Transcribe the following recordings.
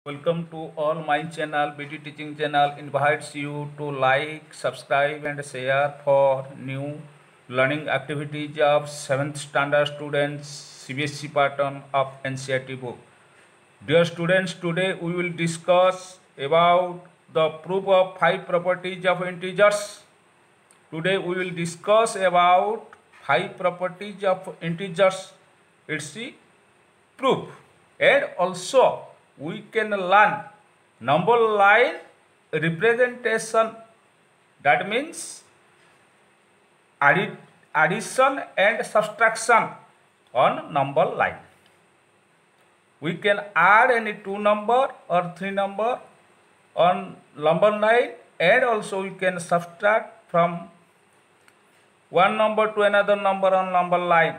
Welcome to all my channel. BT Teaching Channel invites you to like, subscribe and share for new learning activities of 7th standard students CBSE pattern of NCERT book. Dear students, today we will discuss about the proof of 5 properties of integers. Today we will discuss about 5 properties of integers. It's the proof, and also we can learn number line representation, that means addition and subtraction on number line. We can add any two number or three number on number line, and also we can subtract from one number to another number on number line.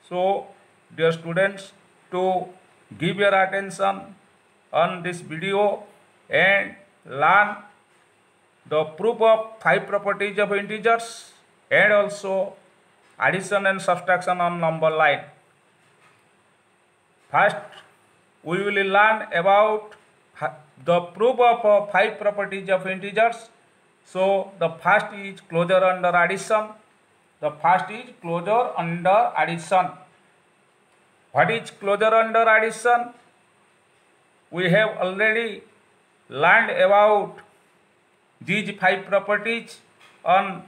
So dear students, to give your attention on this video and learn the proof of 5 properties of integers and also addition and subtraction on number line. First, we will learn about the proof of 5 properties of integers. So the first is closure under addition. The first is closure under addition. What is closure under addition? We have already learned about these 5 properties on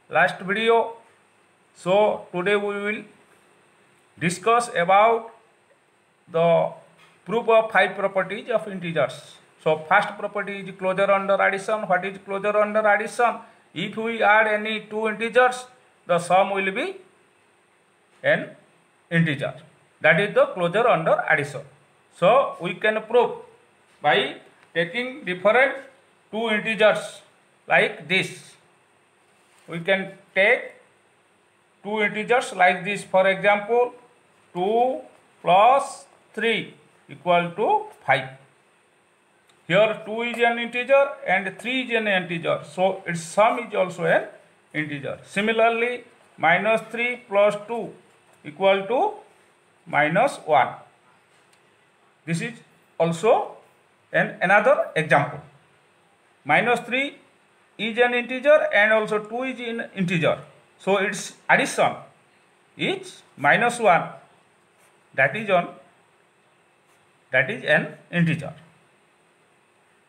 last video. So today we will discuss about the proof of 5 properties of integers. So first property is closure under addition. What is closure under addition? If we add any two integers, the sum will be an integer. That is the closure under addition. So we can prove by taking different two integers like this. We can take two integers like this. For example, 2 plus 3 equal to 5. Here 2 is an integer and 3 is an integer. So its sum is also an integer. Similarly, minus 3 plus 2 equal to minus 1. This is also another example. Minus 3 is an integer and also 2 is an integer. So its addition is minus 1. That is an integer.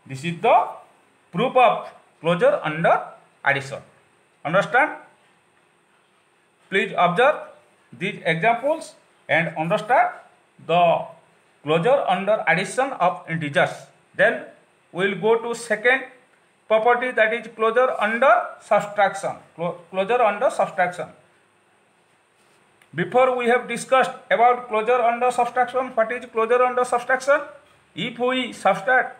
This is the proof of closure under addition. Understand? Please observe these examples and understand the closure under addition of integers. Then we will go to second property, that is closure under subtraction. Closure under subtraction. Before we have discussed about closure under subtraction. What is closure under subtraction? If we subtract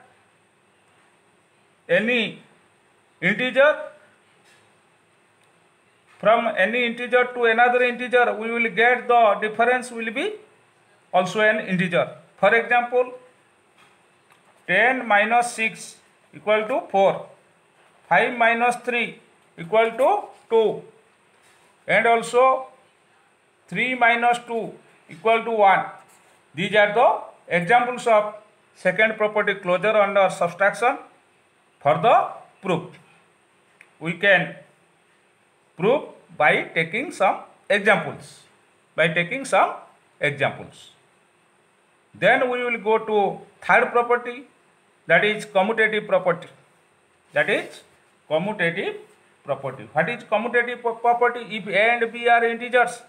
any integer from any integer to another integer, we will get the difference will be also an integer. For example, 10 minus 6 equal to 4. 5 minus 3 equal to 2. And also 3 minus 2 equal to 1. These are the examples of second property, closure under subtraction. For the proof, we can prove by taking some examples. Then we will go to third property, that is commutative property. What is commutative property? If A and B are integers,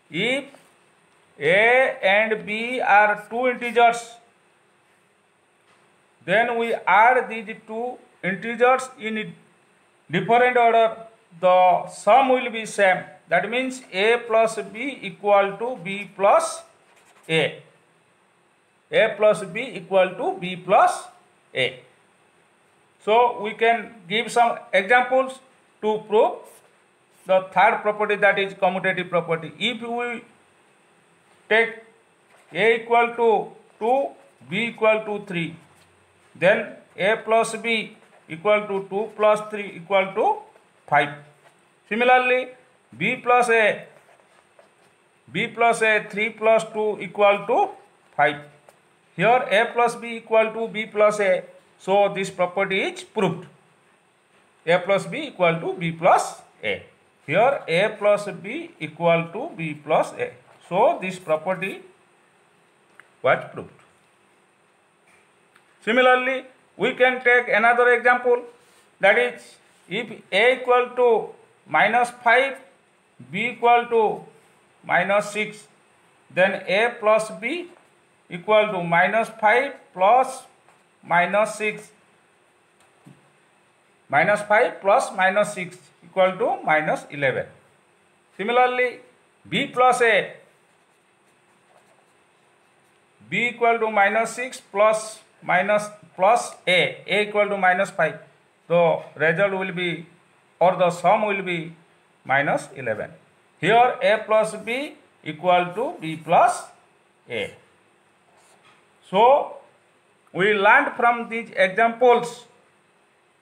if A and B are two integers, then we add these two integers in different order, the sum will be same. That means A plus B equal to B plus A. A plus B equal to B plus A. So we can give some examples to prove the third property, that is commutative property. If we take A equal to 2, B equal to 3, then A plus B equal to 2 plus 3 equal to 5. Similarly, B plus A 3 plus 2 equal to 5. here a plus b equal to b plus a. So this property is proved. A plus b equal to b plus a. Here a plus b equal to b plus a. So this property was proved. Similarly, we can take another example, that is, if a equal to minus 5, b equal to minus 6, then a plus b equal to minus 5 plus minus 6. Minus 5 plus minus 6 equal to minus 11. Similarly, b plus a, b equal to minus 6 plus a equal to minus 5. The result will be, or the sum will be minus 11. Here a plus b equal to b plus a. So we learned from these examples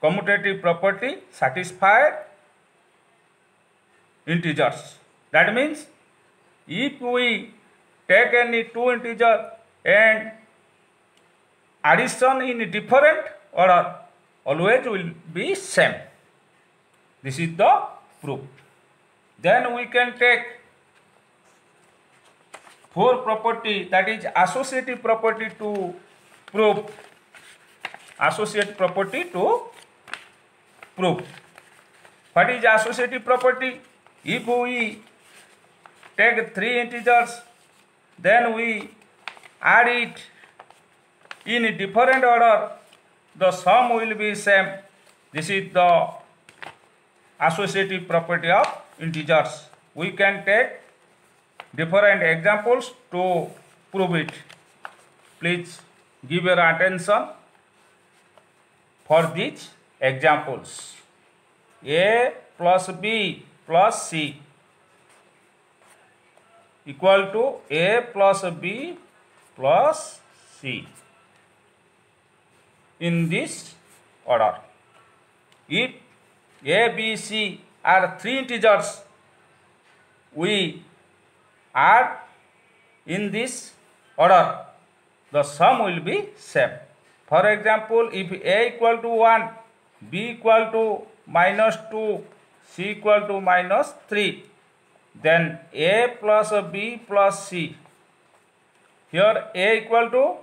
commutative property satisfied integers. That means if we take any two integer and addition in different order, always will be same. This is the proof. Then we can take fourth property, that is associative property to prove. Associative property to prove. What is associative property? If we take three integers, then we add it in different order, the sum will be same. This is the associative property of integers. We can take different examples to prove it. Please give your attention for these examples. A plus b plus c equal to a plus b plus c in this order. If a, b, c are three integers, we add in this order, the sum will be same. For example, if a equal to 1, b equal to minus 2, c equal to minus 3, then a plus b plus c. Here a equal to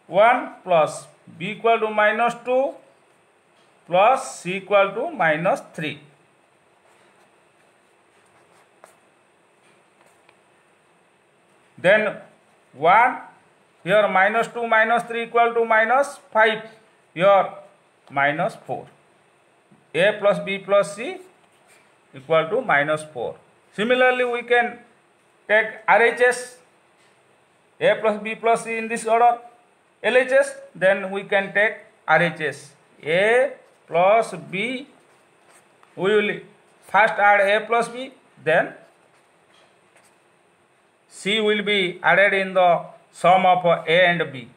1 plus b equal to minus 2 plus c equal to minus 3. Then 1, here minus 2 minus 3 equal to minus 5, here minus 4. A plus b plus c equal to minus 4. Similarly, we can take RHS, a plus b plus c in this order. LHS, then we can take RHS, a plus b, we will first add a plus b, then c will be added in the sum of a and b.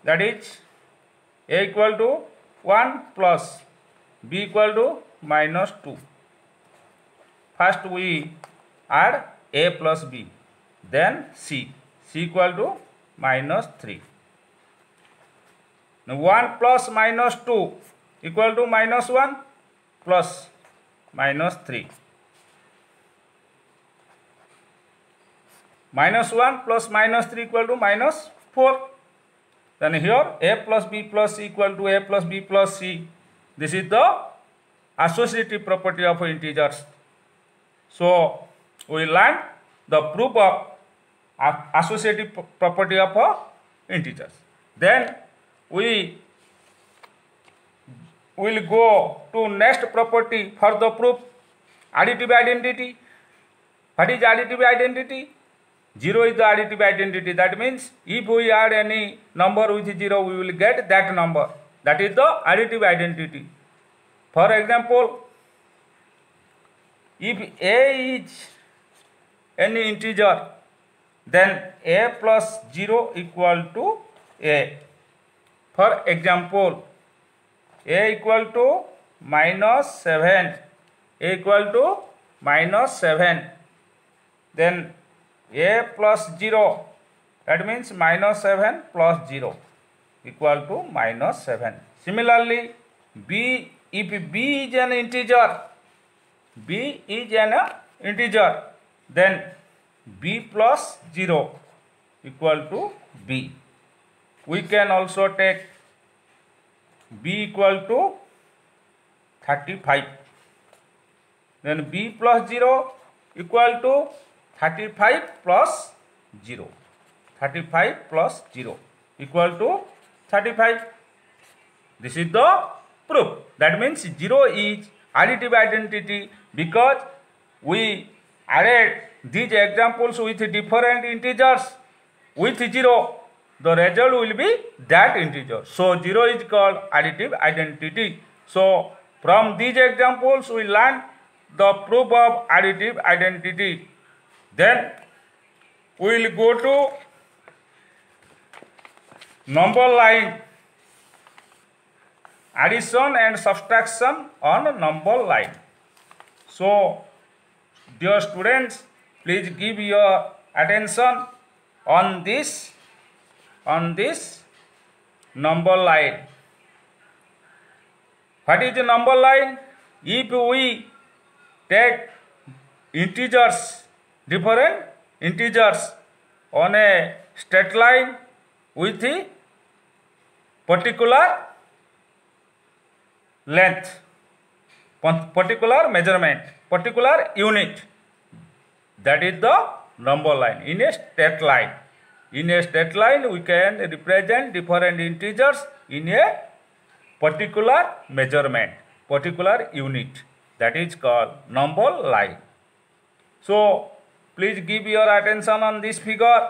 That is, a equal to 1 plus b equal to minus 2. First we add a plus b, then c equal to minus 3. Now 1 plus minus 2 equal to minus 1 plus minus 3. Minus 1 plus minus 3 equal to minus 4. Then here a plus b plus c equal to a plus b plus c. This is the associative property of integers. So we learned the proof of associative property of integers. Then we will go to next property for the proof, additive identity. What is additive identity? 0 is the additive identity. That means if we add any number with 0, we will get that number. That is the additive identity. For example, if a is any integer, then a plus 0 equal to a. For example, a equal to minus 7, a equal to minus 7, then a plus 0 That means minus 7 plus 0 equal to minus 7. Similarly, b, if b is an integer, then b plus 0 equal to b. We can also take b equal to 35. Then b plus 0 equal to 35 plus 0. 35 plus 0 equal to 35. This is the proof. That means 0 is additive identity because we added these examples with different integers with 0. The result will be that integer. So 0 is called additive identity. So from these examples we learn the proof of additive identity. Then we will go to number line, addition and subtraction on number line. So dear students, please give your attention on this number line. What is the number line? If we take integers, different integers on a straight line with the particular length, particular measurement, particular unit, that is the number line in a straight line. In a straight line we can represent different integers in a particular measurement, particular unit, that is called number line. So please give your attention on this figure.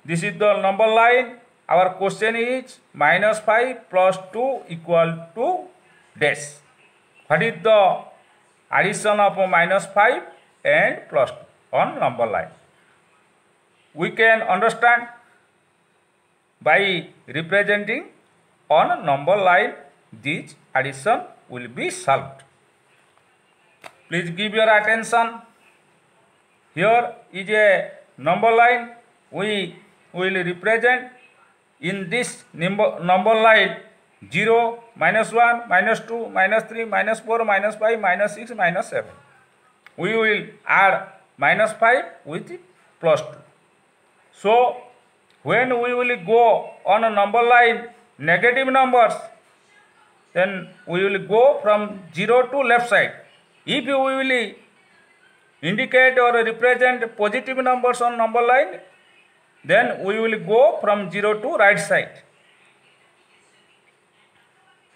This is the number line. Our question is minus 5 plus 2 equal to dash. What is the addition of minus 5 and plus 2 on number line? We can understand by representing on number line, this addition will be solved. Please give your attention. Here is a number line. We will represent in this number line 0, minus 1, minus 2, minus 3, minus 4, minus 5, minus 6, minus 7. We will add minus 5 with plus 2. So when we will go on a number line negative numbers, then we will go from 0 to left side. If we will indicate or represent positive numbers on number line, then we will go from 0 to right side.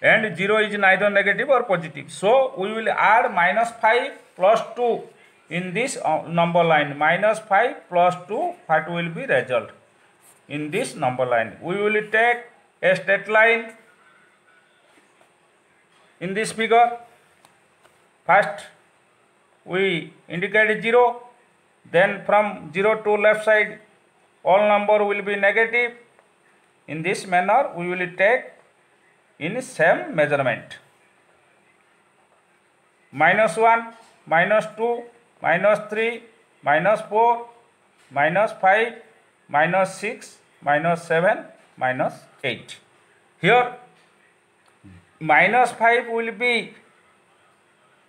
And 0 is neither negative or positive. So we will add minus 5 plus 2 in this number line. Minus 5 plus 2, what will be result in this number line? We will take a straight line in this figure. First we indicate 0, then from 0 to left side all number will be negative. In this manner we will take in same measurement. Minus 1, minus 2, minus 3, minus 4, minus 5, minus 6, minus 7, minus 8. Here minus 5 will be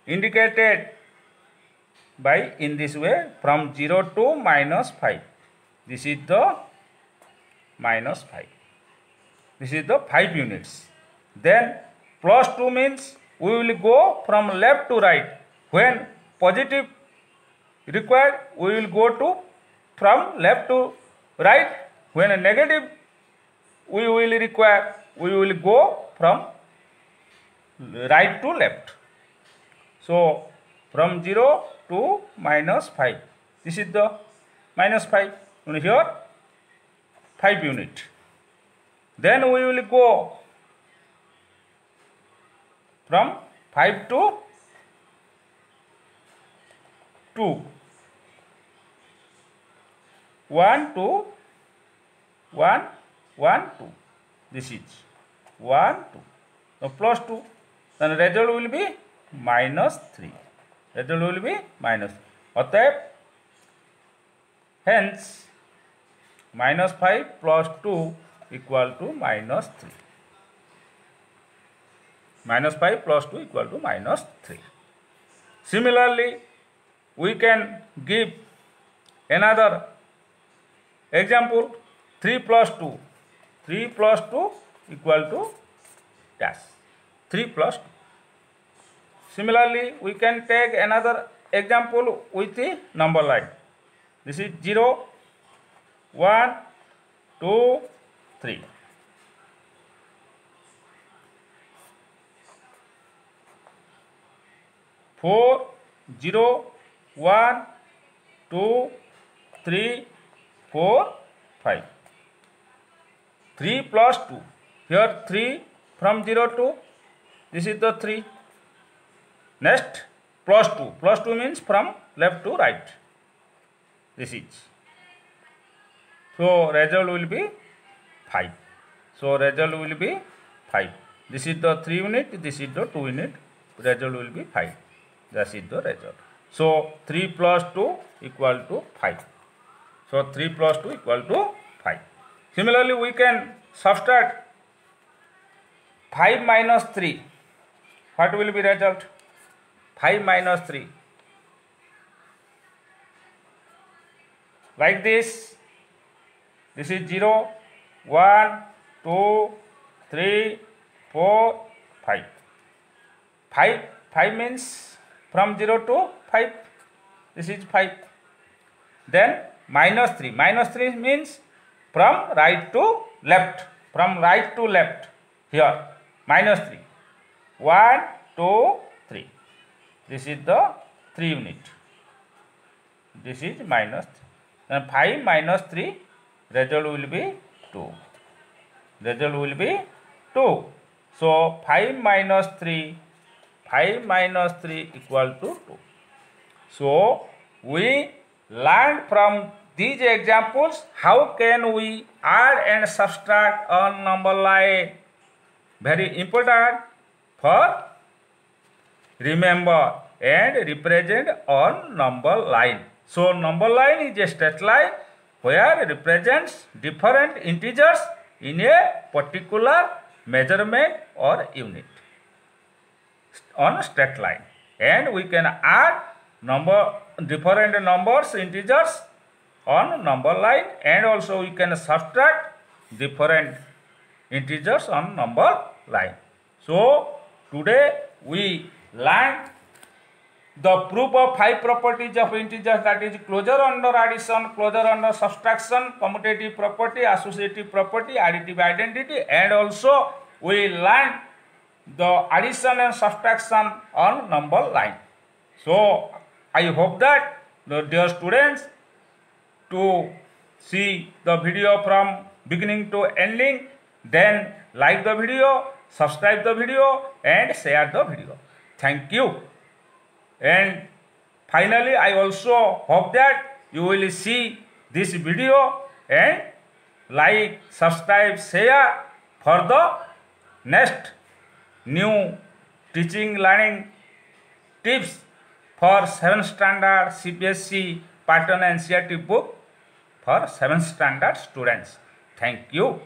indicated by in this way from 0 to minus 5. This is the minus 5. This is the 5 units. Then plus 2 means we will go from left to right. When positive required, we will go to from left to right. When a negative we will require, we will go from right to left. So from 0 to minus 5. This is the minus 5. And here 5 unit. Then we will go from 5 to 2. 1 to 1, 1, 2. This is 1, 2. So plus 2. Then result will be minus 3. Result will be minus 3. Hence minus 5 plus 2 equal to minus 3. Minus 5 plus 2 equal to minus 3. Similarly, we can give another example. 3 plus 2. 3 plus 2 equal to dash. 3 plus 2. Similarly, we can take another example with the number line. This is 0, 1, 2, 3. 4, 0, 1, 2, 3, 4, 5. 3 plus 2. Here 3 from 0 to, this is the 3. Next, plus 2. Plus 2 means from left to right. This is. So, result will be 5. So, result will be 5. This is the 3 unit, this is the 2 unit. Result will be 5. That is the result. So, 3 plus 2 equal to 5. So, 3 plus 2 equal to 5. Similarly, we can subtract 5 minus 3. What will be result? 5 minus 3. Like this. This is 0, 1, 2, 3, 4, 5. 5 means from 0 to 5. This is 5. Then minus 3. Minus 3 means from right to left. From right to left. Here. Minus 3. 1, 2, 3. This is the 3 unit. This is minus 3. Then 5 minus 3, result will be 2. Result will be 2. So 5 minus 3 equal to 2. So we learned from these examples how can we add and subtract on number line. Very important for remember and represent on number line. So number line is a straight line where it represents different integers in a particular measurement or unit on a straight line. And we can add different numbers, integers on number line, and also we can subtract different integers on number line. So today we learned the proof of 5 properties of integers, that is closure under addition, closure under subtraction, commutative property, associative property, additive identity, and also we learned the addition and subtraction on number line. So I hope that the dear students to see the video from beginning to ending, then like the video, subscribe the video and share the video. Thank you. And finally, I also hope that you will see this video and like, subscribe, share for the next new teaching learning tips for 7th standard CBSE pattern NCERT book for 7th standard students. Thank you.